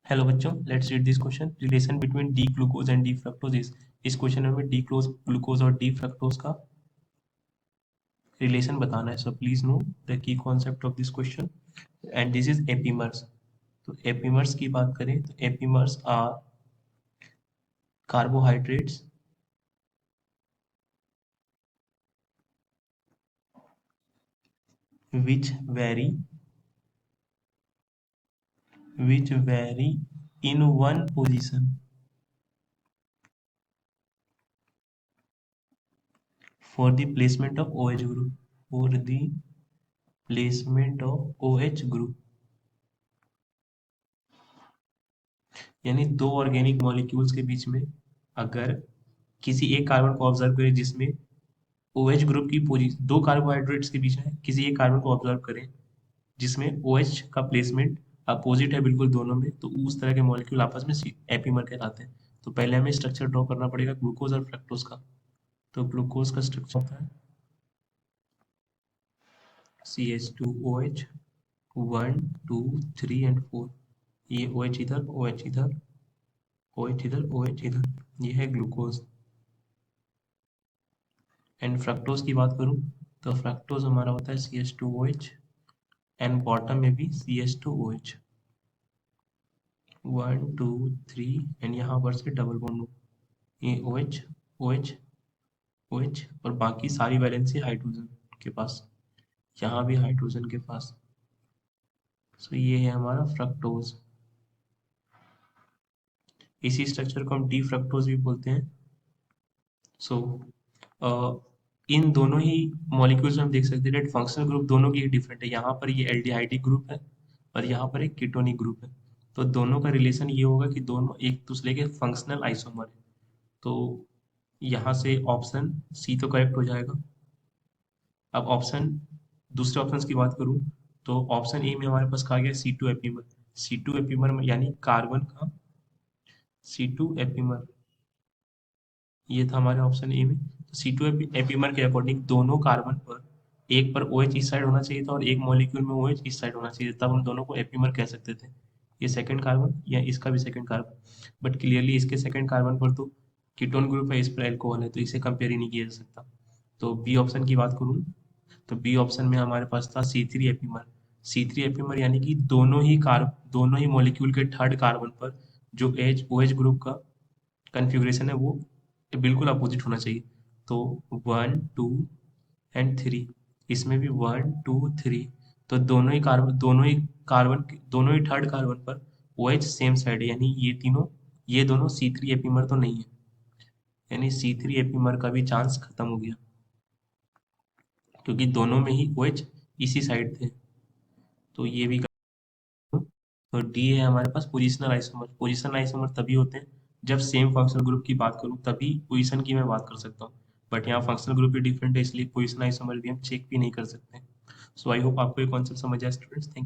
Hello बच्चों, let's read this question. Relation between D glucose and D fructose इस question में D glucose और D fructose का relation बताना है। So please know the key concept of this question and this is epimers. तो epimers की बात करें तो epimers are carbohydrates which vary in one position for the placement of OH group for the placement of OH group। यानी दो organic molecules के बीच में अगर किसी एक कार्बन को ऑब्जर्व करें जिसमें OH ग्रुप की पोजीशन, दो कार्बोहाइड्रेट्स के बीच में किसी एक कार्बन को ऑब्जर्व करें जिसमें OH का प्लेसमेंट अपोजिट है बिल्कुल दोनों में, तो उस तरह के मॉलिक्यूल आपस में एपीमर कहलाते हैं। तो पहले हमें स्ट्रक्चर ड्रॉ करना पड़ेगा ग्लूकोज और फ्रक्टोज का। तो ग्लूकोज का स्ट्रक्चर होता है CH2OH 1 2 3 एंड 4। ये OH इधर, OH इधर, OH इधर, OH इधर, ये है ग्लूकोज। एंड फ्रक्टोज की बात करूं तो फ्रक्टोज हमारा होता है CH2OH एंड बॉटम में भी CH2OH 1 2 3 एंड यहाँ पर से डबल बॉन्ड ये OH OH OH और बाकी सारी वैलेंसी हाइड्रोजन के पास, यहाँ भी हाइड्रोजन के पास। सो ये है हमारा फ्रक्टोज। इसी स्ट्रक्चर को हम डी फ्रक्टोज भी बोलते हैं। सो इन दोनों ही मॉलिक्यूल्स में हम देख सकते हैं फंक्शनल ग्रुप दोनों की डिफरेंट है। यहाँ पर ये एल्डिहाइडी ग्रुप है और यहाँ पर एक कीटोनिक ग्रुप है। तो दोनों का रिलेशन ये होगा कि दोनों एक दूसरे के फंक्शनल आइसोमर है। तो यहाँ से ऑप्शन सी तो करेक्ट हो जाएगा। अब ऑप्शन दूसरे ऑप्शन की बात करूँ तो ऑप्शन ए में हमारे पास कहा गया C2 एपीमर। C2 एपीमर में यानी कार्बन का C2 एपीमर, ये था हमारे ऑप्शन ए में। तो C2 एपीमर के अकॉर्डिंग दोनों कार्बन पर एक पर OH इस साइड होना चाहिए था और एक मॉलिक्यूल में OH इस साइड होना चाहिए, तब हम दोनों को एपीमर कह सकते थे। ये सेकंड कार्बन या इसका भी सेकंड कार्बन, बट क्लियरली इसके सेकंड कार्बन पर तो कीटोन ग्रुप है, इस पर अल्कोहल है, तो इसे कंपेयर ही नहीं किया जा सकता। तो बी ऑप्शन की बात करूँ तो बी ऑप्शन में हमारे पास था C3 एपीमर। C3 एपीमर यानी कि दोनों ही मॉलिक्यूल के थर्ड कार्बन पर जो OH ग्रुप का कन्फिग्रेशन है वो बिल्कुल अपोजिट होना चाहिए। तो 1 2 एंड 3, इसमें भी 1 2 3। तो दोनों ही थर्ड कार्बन पर OH सेम साइड है, यानी ये दोनों C3 एपीमर तो नहीं है, यानी C3 एपीमर का भी चांस खत्म हो गया क्योंकि दोनों में ही OH इसी साइड थे। तो ये भी तो डी है हमारे पास पोजिशनल आइसोमर। पोजिशनल आइसोमर तभी होते हैं जब सेम फंक्शनल ग्रुप की बात करूं, तभी पोजीशन की मैं बात कर सकता हूँ। बट यहाँ फंक्शनल ग्रुप भी डिफरेंट है, इसलिए पोजिशनल आइसोमर भी हम चेक भी नहीं कर सकते। सो आई होप आपको ये कॉन्सेप्ट समझ आया स्टूडेंट्स। Thank you.